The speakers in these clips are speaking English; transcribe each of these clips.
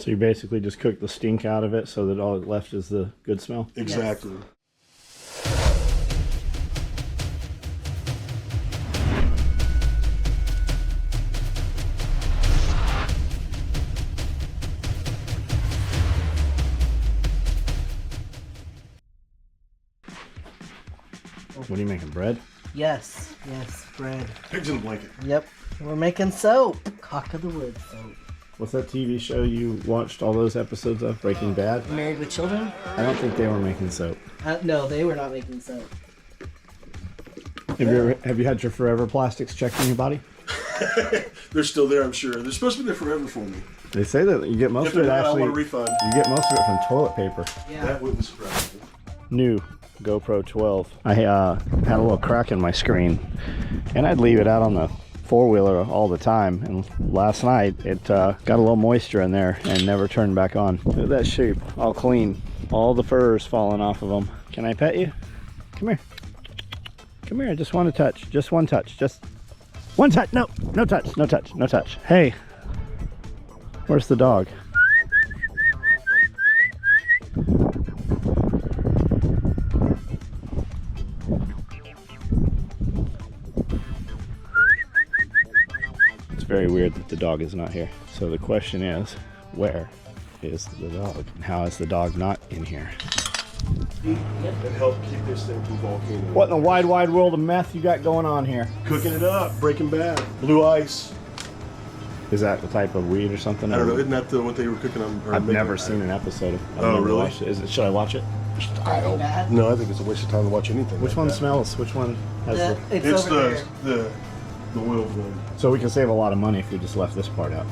So you basically just cook the stink out of it so that all left is the good smell? Exactly. Yes. What are you making, bread? Yes, bread. Pigs in a blanket. Yep, we're making soap. Cock of the wood soap. What's that TV show you watched all those episodes of, Breaking Bad? Married with Children? I don't think they were making soap. No, they were not making soap. Have you had your Forever plastics checked in your body? They're still there, I'm sure. They're supposed to be there forever for me. They say that you get most of it not, actually. I want a refund. You get most of it from toilet paper. Yeah. That wouldn't surprise me. New GoPro 12. I had a little crack in my screen, and I'd leave it out on the four-wheeler all the time. And last night it got a little moisture in there and never turned back on. Look at that sheep, all clean. All the fur is falling off of them. Can I pet you? Come here. Come here. I just want to touch. Just one touch. Just one touch. No, no touch. No touch. No touch. Hey, where's the dog? It's very weird that the dog is not here. So the question is, where is the dog? And how is the dog not in here? And help keep this thing from volcanoing. What in the wide, wide world of meth you got going on here? Cooking it up, Breaking Bad, blue ice. Is that the type of weed or something? I don't know. Isn't that what they were cooking on? I've never seen an episode of. Oh, really? Watched it. Is it? Should I watch it? No, I think it's a waste of time to watch anything. Which like one that. smells? Which one has the? It's the oil one. So we can save a lot of money if we just left this part out.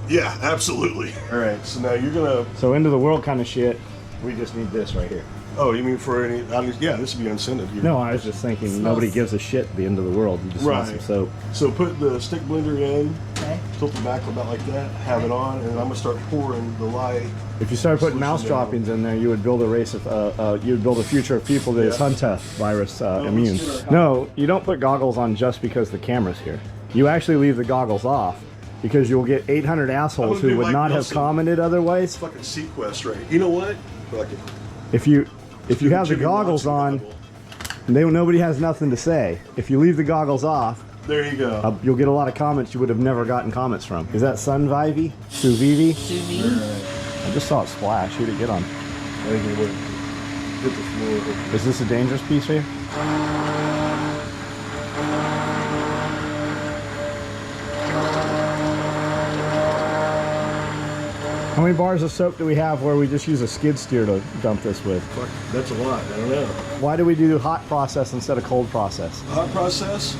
Yeah, absolutely. All right, so now you're gonna. So end of the world kind of shit. We just need this right here. Oh, you mean for any? Yeah, this would be unscented. No, I was just thinking nobody gives a shit at the end of the world. You just want some soap. So put the stick blender in. Okay. Tilt the back about like that. Have it on, and I'm gonna start pouring the lye. If you started putting mouse droppings in there, you would build a race of, you would build a future of people that is Hunter virus immune. No, you don't put goggles on just because the camera's here. You actually leave the goggles off because you'll get 800 assholes who would not have commented otherwise. Fucking Sequest, right? You know what? If you have the goggles on, nobody has nothing to say. If you leave the goggles off, there you go. You'll get a lot of comments you would have never gotten comments from. Is that Sun Vivy? Sous Vivi? I just saw it splash. Who'd it get on? I think it would hit the floor. Is this a dangerous piece here? How many bars of soap do we have where we just use a skid steer to dump this with? Fuck, that's a lot. I don't know. Why do we do hot process instead of cold process? Hot process,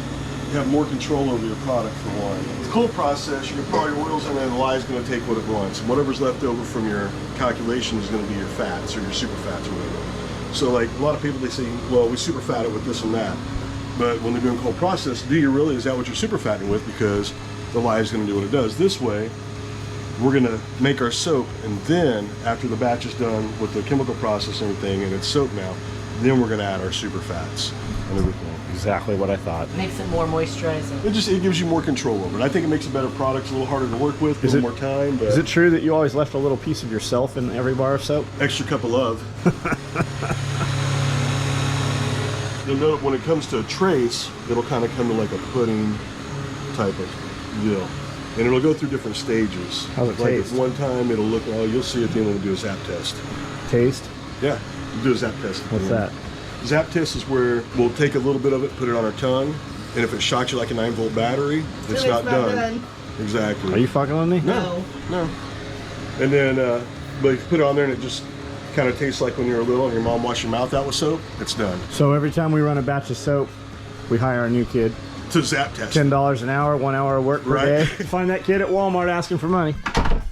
you have more control over your product for one. With cold process, you can put all your oils in there and the lye is going to take what it wants. And whatever's left over from your calculation is going to be your fats or your super fats or whatever. So like a lot of people, they say, well, we super fat it with this and that. But when they're doing cold process, do you really, is that what you're super fatting with? Because the lye is going to do what it does. This way, we're going to make our soap, and then after the batch is done with the chemical process and everything, and it's soap now, then we're going to add our super fats and everything. Exactly what I thought. Makes it more moisturizing. It gives you more control over it. I think it makes a better product, a little harder to work with, a little more time. But is it true that you always left a little piece of yourself in every bar of soap? Extra cup of love. You'll know when it comes to a trace, it'll kind of come to like a pudding type of deal. And it'll go through different stages. How's it like taste? At one time, it'll look, oh, you'll see at the end when we do a zap test. Taste? Yeah, we'll do a zap test. What's that? Zap test is where we'll take a little bit of it, put it on our tongue, and if it shocks you like a 9-volt battery, it's not done. Exactly. Are you fucking with me? No. And then, but if you put it on there and it just kind of tastes like when you were little and your mom washed your mouth out with soap, it's done. So every time we run a batch of soap, we hire a new kid. To zap test. $10 an hour, 1 hour of work per day. Find that kid at Walmart asking for money.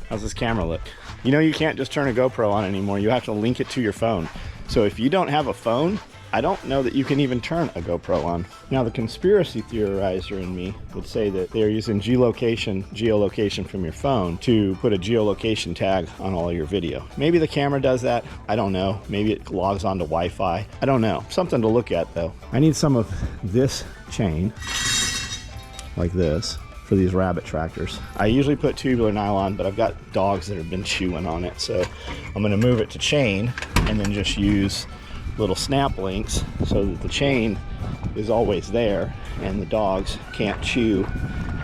How's this camera look? You know you can't just turn a GoPro on anymore. You have to link it to your phone. So if you don't have a phone, I don't know that you can even turn a GoPro on. Now the conspiracy theorizer in me would say that they're using geolocation from your phone to put a geolocation tag on all your video. Maybe the camera does that. I don't know. Maybe it logs onto Wi-Fi. I don't know. Something to look at though. I need some of this chain, like this, for these rabbit tractors. I usually put tubular nylon, but I've got dogs that have been chewing on it, so I'm going to move it to chain and then just use little snap links so that the chain is always there and the dogs can't chew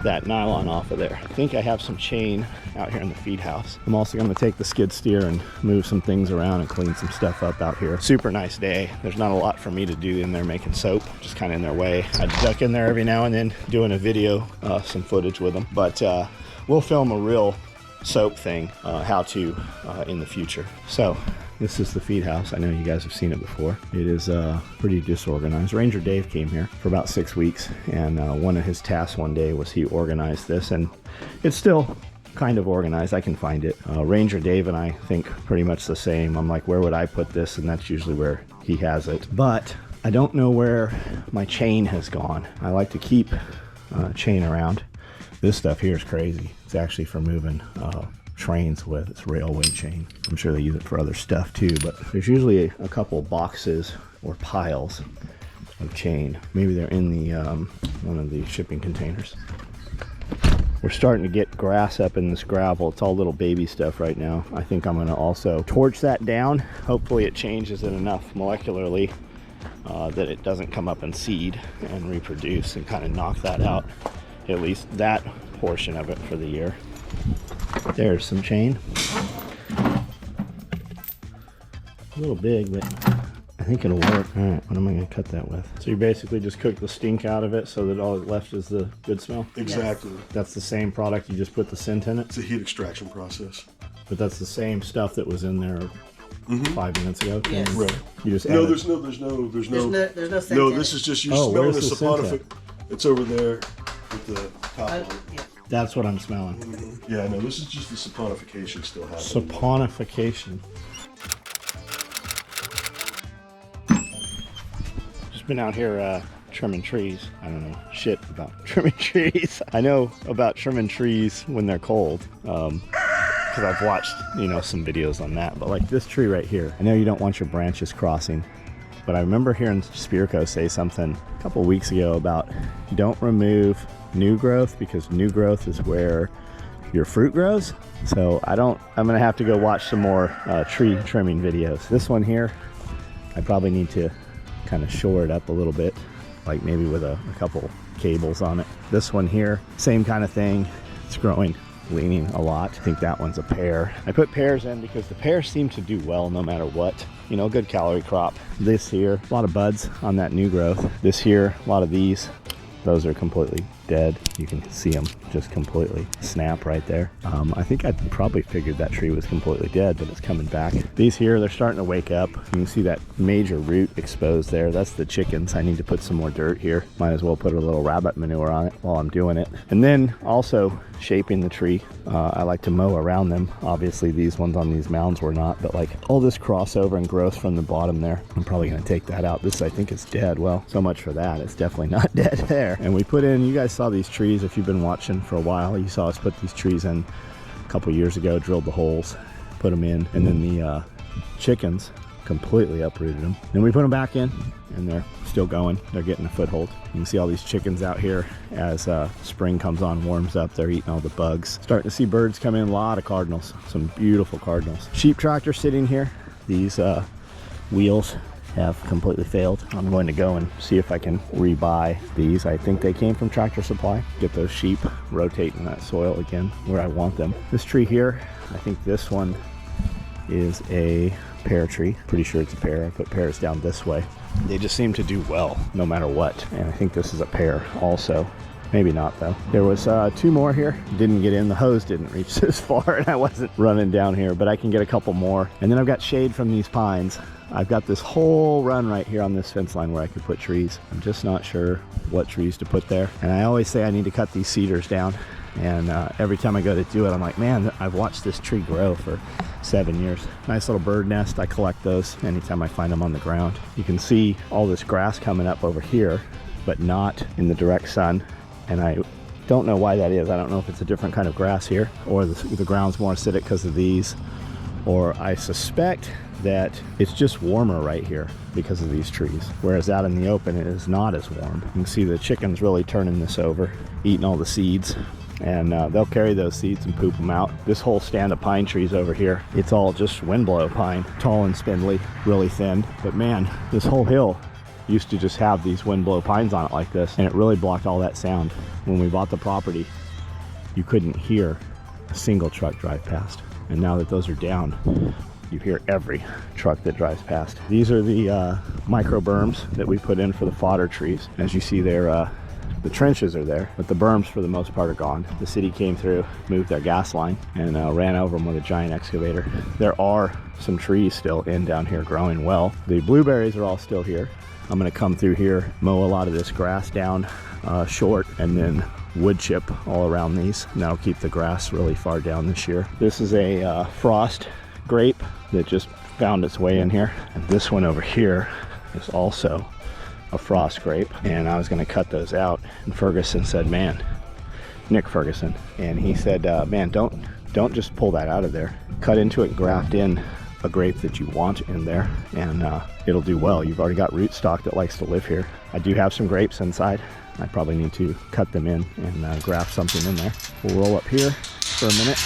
that nylon off of there. I think I have some chain out here in the feed house. I'm also going to take the skid steer and move some things around and clean some stuff up out here. Super nice day. There's not a lot for me to do in there making soap, just kind of in their way. I duck in there every now and then doing a video, some footage with them, but we'll film a real soap thing, how to in the future. So this is the feed house. I know you guys have seen it before. It is pretty disorganized. Ranger Dave came here for about 6 weeks, and one of his tasks one day was he organized this, and it's still kind of organized. I can find it. Ranger Dave and I think pretty much the same. I'm like, where would I put this? And that's usually where he has it. But I don't know where my chain has gone. I like to keep chain around. This stuff here is crazy. It's actually for moving trains with. It's railway chain. I'm sure they use it for other stuff too, but there's usually a couple boxes or piles of chain. Maybe they're in the one of the shipping containers. We're starting to get grass up in this gravel. It's all little baby stuff right now. I think I'm going to also torch that down. Hopefully it changes it enough molecularly that it doesn't come up and seed and reproduce and kind of knock that out, at least that portion of it for the year. There's some chain. A little big, but I think it'll work. All right, what am I going to cut that with? So you basically just cook the stink out of it so that all that's left is the good smell? Exactly. Yes. That's the same product, you just put the scent in it? It's a heat extraction process. But that's the same stuff that was in there 5 minutes ago? Yes. Right. You just No, added- there's no scent. No, in this it. is just you Oh, smelling where's the the scent saponific. It's over there with the top on. Yeah. That's what I'm smelling. Yeah, no, this is just the saponification still happening. Saponification. Just been out here trimming trees. I don't know shit about trimming trees. I know about trimming trees when they're cold. Because I've watched, some videos on that. But like this tree right here, I know you don't want your branches crossing, but I remember hearing Spearco say something a couple weeks ago about don't remove new growth because new growth is where your fruit grows. So I'm gonna have to go watch some more tree trimming videos. This one here, I probably need to kind of shore it up a little bit, like maybe with a couple cables on it. This one here, same kind of thing. It's growing, leaning a lot. I think that one's a pear. I put pears in because the pears seem to do well no matter what. Good calorie crop. This here, a lot of buds on that new growth. This here, a lot of these. Those are completely dead. You can see them just completely snap right there. I think I probably figured that tree was completely dead, but it's coming back. These here, they're starting to wake up. You can see that major root exposed there. That's the chickens. I need to put some more dirt here. Might as well put a little rabbit manure on it while I'm doing it. And then also shaping the tree. I like to mow around them. Obviously these ones on these mounds were not, but like all this crossover and growth from the bottom there, I'm probably gonna take that out. This I think is dead. Well, so much for that. It's definitely not dead there. And we put in, you guys saw these trees if you've been watching for a while. You saw us put these trees in a couple years ago, drilled the holes, put them in, and then the chickens completely uprooted them. Then we put them back in and they're still going. They're getting a foothold. You can see all these chickens out here as spring comes on, warms up. They're eating all the bugs. Starting to see birds come in, a lot of cardinals, some beautiful cardinals. Sheep tractor sitting here. These wheels have completely failed. I'm going to go and see if I can rebuy these. I think they came from Tractor Supply. Get those sheep rotating that soil again where I want them. This tree here, I think this one is a pear tree. Pretty sure it's a pear. I put pears down this way. They just seem to do well no matter what. And I think this is a pear also. Maybe not though. There was 2 more here. Didn't get in. The hose didn't reach this far and I wasn't running down here, but I can get a couple more. And then I've got shade from these pines. I've got this whole run right here on this fence line where I could put trees. I'm just not sure what trees to put there. And I always say I need to cut these cedars down. And every time I go to do it, I'm like, man, I've watched this tree grow for 7 years. Nice little bird nest. I collect those anytime I find them on the ground. You can see all this grass coming up over here, but not in the direct sun. And I don't know why that is. I don't know if it's a different kind of grass here or the ground's more acidic because of these, or I suspect that it's just warmer right here because of these trees, whereas out in the open it is not as warm. You can see the chickens really turning this over, eating all the seeds. and they'll carry those seeds and poop them out. This whole stand of pine trees over here, it's all just windblow pine, tall and spindly, really thin. But man, this whole hill used to just have these windblow pines on it like this, and it really blocked all that sound. When we bought the property, you couldn't hear a single truck drive past, and now that those are down, you hear every truck that drives past. These are the micro berms that we put in for the fodder trees. As you see there, the trenches are there, but the berms for the most part are gone. The city came through, moved their gas line, and ran over them with a giant excavator. There are some trees still in down here growing well. The blueberries are all still here. I'm gonna come through here, mow a lot of this grass down short, and then wood chip all around these, and that'll keep the grass really far down this year. This is a frost grape that just found its way in here, and this one over here is also a frost grape, and I was going to cut those out, and Ferguson said, man, Nick Ferguson, and he said, man, don't just pull that out of there, cut into it, graft in a grape that you want in there, and it'll do well. You've already got rootstock that likes to live here. I do have some grapes inside. I probably need to cut them in and graft something in there. We'll roll up here for a minute.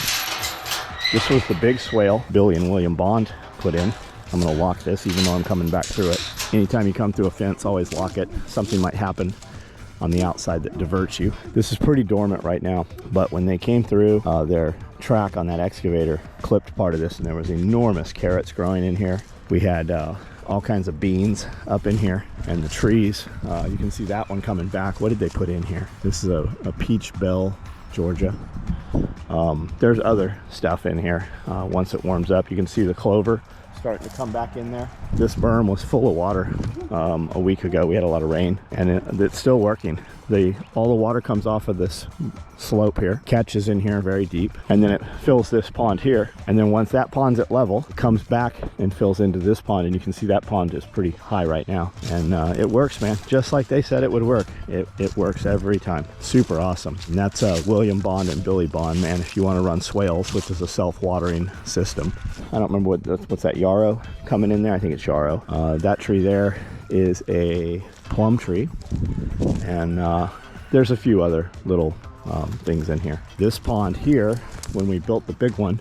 This was the big swale Billy and William Bond put in. I'm gonna lock this even though I'm coming back through it. Anytime you come through a fence, always lock it. Something might happen on the outside that diverts you. This is pretty dormant right now, but when they came through, their track on that excavator clipped part of this, and there was enormous carrots growing in here. We had all kinds of beans up in here, and the trees, you can see that one coming back. What did they put in here? This is a peach bell, Georgia. There's other stuff in here. Once it warms up, you can see the clover starting to come back in there. This berm was full of water a week ago. We had a lot of rain, and it's still working. All the water comes off of this slope here, catches in here very deep, and then it fills this pond here. And then once that pond's at level, it comes back and fills into this pond, and you can see that pond is pretty high right now. And it works, man, just like they said it would work. It works every time. Super awesome. And that's William Bond and Billy Bond, man, if you want to run swales, which is a self-watering system. I don't remember what's that, yarrow coming in there? I think it's yarrow. That tree there is a plum tree, and there's a few other little things in here. This pond here, when we built the big one,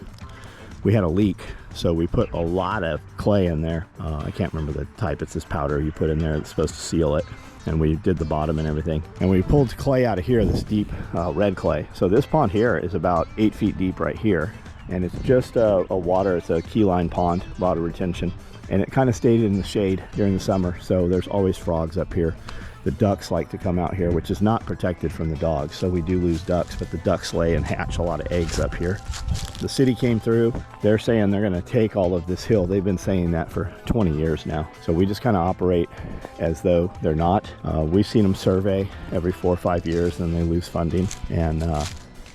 we had a leak, so we put a lot of clay in there. I can't remember the type. It's this powder you put in there that's supposed to seal it, and we did the bottom and everything, and we pulled clay out of here, this deep red clay. So this pond here is about 8 feet deep right here, and it's just a water, it's a keyline pond, water retention, and it kind of stayed in the shade during the summer, so there's always frogs up here. The ducks like to come out here, which is not protected from the dogs, so we do lose ducks, but the ducks lay and hatch a lot of eggs up here. The city came through. They're saying they're going to take all of this hill. They've been saying that for 20 years now, so we just kind of operate as though they're not. We've seen them survey every 4 or 5 years, and they lose funding, and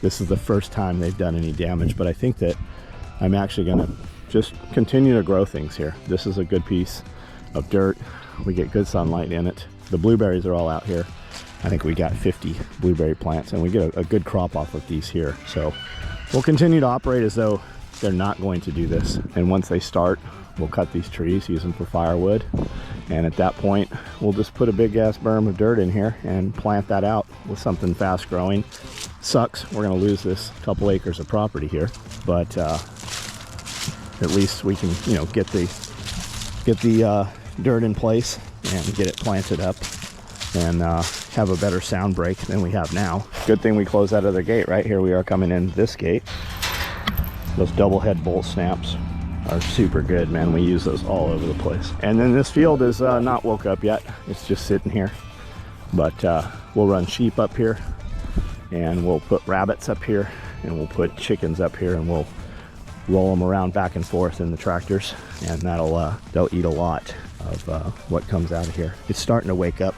this is the first time they've done any damage, but I think that I'm actually going to just continue to grow things here. This is a good piece of dirt. We get good sunlight in it. The blueberries are all out here. I think we got 50 blueberry plants, and we get a good crop off of these here. So we'll continue to operate as though they're not going to do this. And once they start, we'll cut these trees, use them for firewood. And at that point, we'll just put a big ass berm of dirt in here and plant that out with something fast growing. Sucks, we're gonna lose this couple acres of property here, but at least we can, get the dirt in place and get it planted up and have a better sound break than we have now. Good thing we closed that other gate. Right here we are coming in this gate. Those double head bolt snaps are super good, man. We use those all over the place. And then this field is not woke up yet. It's just sitting here, but we'll run sheep up here, and we'll put rabbits up here, and we'll put chickens up here, and we'll roll them around back and forth in the tractors, and they'll eat a lot of what comes out of here. It's starting to wake up.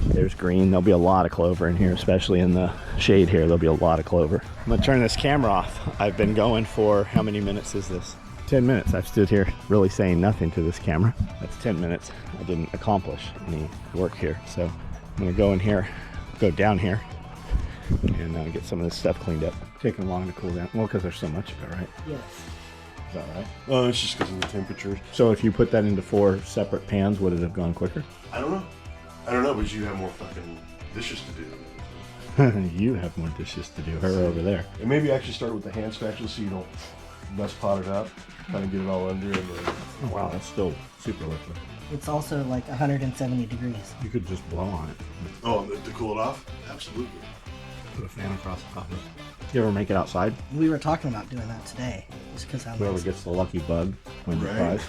There's green. There'll be a lot of clover in here, especially in the shade here. There'll be a lot of clover. I'm gonna turn this camera off. I've been going for, how many minutes is this? 10 minutes. I've stood here really saying nothing to this camera. That's 10 minutes. I didn't accomplish any work here. So I'm gonna go in here, go down here, and get some of this stuff cleaned up. Taking long to cool down. Well, because there's so much of it, right? Yes. Is that right? Oh, it's just because of the temperature. So if you put that into 4 separate pans, would it have gone quicker? I don't know, but you have more fucking dishes to do. You have more dishes to do. Her over there. And maybe actually start with the hand spatula so you don't mess pot it up. Kind of get it all under and then... Oh, wow, that's still super liquid. It's also like 170 degrees. You could just blow on it. Oh, to cool it off? Absolutely. Put a fan across the top of it. You ever make it outside? We were talking about doing that today, just because I'm Whoever gets the lucky bug wins the prize.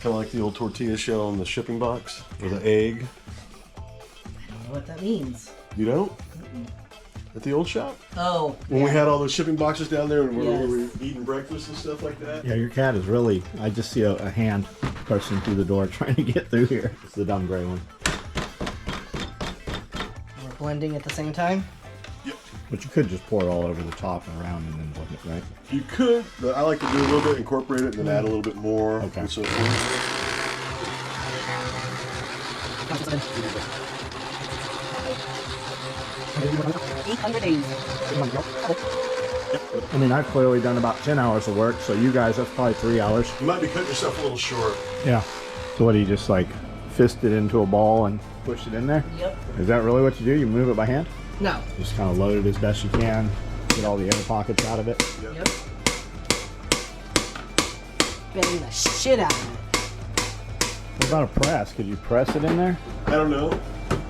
Kind of like the old tortilla shell in the shipping box with an egg. I don't know what that means. You don't? At the old shop? Oh. When we had all those shipping boxes down there and we Yes. were eating breakfast and stuff like that? Yeah, your cat is really... I just see a hand pushing through the door trying to get through here. It's the dumb gray one. We're blending at the same time? Yep. But you could just pour it all over the top and around and then blend it, right? You could, but I like to do a little bit, incorporate it, and then add a little bit more. Okay. And so forth. 880. I mean, I've clearly done about 10 hours of work, so you guys, that's probably 3 hours. You might be cutting yourself a little short. Yeah. So what, do you just like fist it into a ball and push it in there? Yep. Is that really what you do? You move it by hand? No. Just kind of load it as best you can, get all the air pockets out of it. Yep. Bang the shit out of it. What about a press? Could you press it in there? I don't know.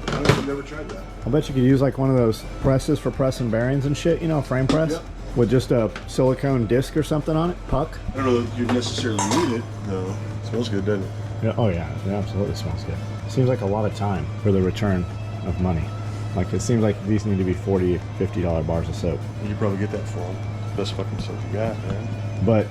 I've never tried that. I bet you could use like one of those presses for pressing bearings and shit, you know, a frame press? Yep. With just a silicone disc or something on it, puck. I don't know that you necessarily need it. No. It smells good, doesn't it? Yeah, oh yeah, it absolutely smells good. It seems like a lot of time for the return of money. Like it seems like these need to be $40, $50 bars of soap. You could probably get that for them. Best fucking soap you got, man. But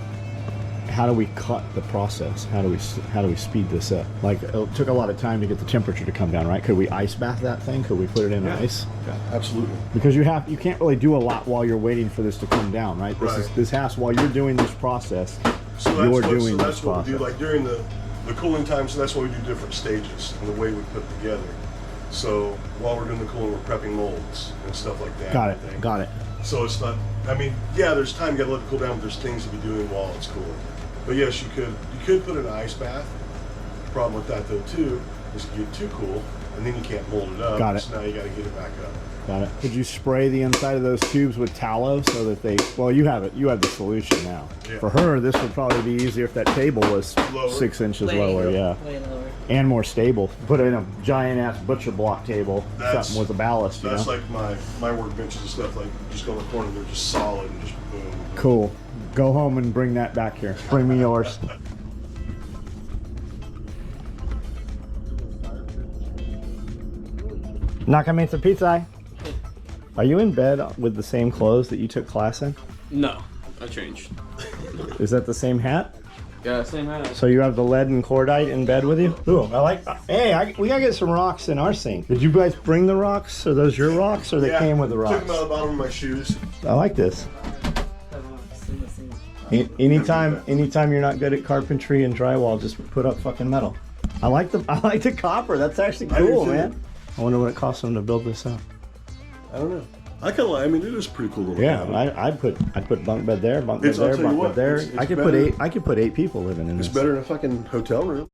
how do we cut the process? How do we speed this up? Like it took a lot of time to get the temperature to come down, right? Could we ice bath that thing? Could we put it in ice? Yeah, absolutely. Because you can't really do a lot while you're waiting for this to come down, right? This has while you're doing this process. So you're that's doing what, this we process. do. Like during the cooling time, so that's why we do different stages and the way we put it together. So while we're doing the cooling, we're prepping molds and stuff like that. Got it. Got it. So it's not. I mean, yeah, there's time you gotta let it cool down, but there's things to be doing while it's cooling. But yes, you could put an ice bath. The problem with that though too is you get too cool and then you can't mold it up. Got it. So now you gotta get it back up. Got it. Could you spray the inside of those tubes with tallow so that they? Well, you have it. You have the solution now. Yeah. For her, this would probably be easier if that table was Lower. 6 inches Way lower. Yeah. Way lower. And more stable. Put it in a giant ass butcher block table, That's- something with a ballast. You That's know? like my workbenches and stuff. Like you just go in the corner, they're just solid and just boom. Cool. Go home and bring that back here. Bring me yours. Not gonna make some pizza. Are you in bed with the same clothes that you took class in? No, I changed. Is that the same hat? Yeah, same hat. So you have the lead and cordite in bed with you? Ooh, I like. Hey, we gotta get some rocks in our sink. Did you guys bring the rocks? Are those your rocks, or they Yeah, came with the Took rocks? them out of the bottom of my shoes. I like this. Anytime you're not good at carpentry and drywall, just put up fucking metal. I like the copper. That's actually I do cool, too. man. I wonder what it costs them to build this up. I don't know. I kind of like. I mean, it is a pretty cool little Yeah, cabin. I'd put bunk bed there, bunk bed It's- I'll there, tell you bunk what, bed there. it's I could better- put eight people living in It's this. better than a fucking hotel room.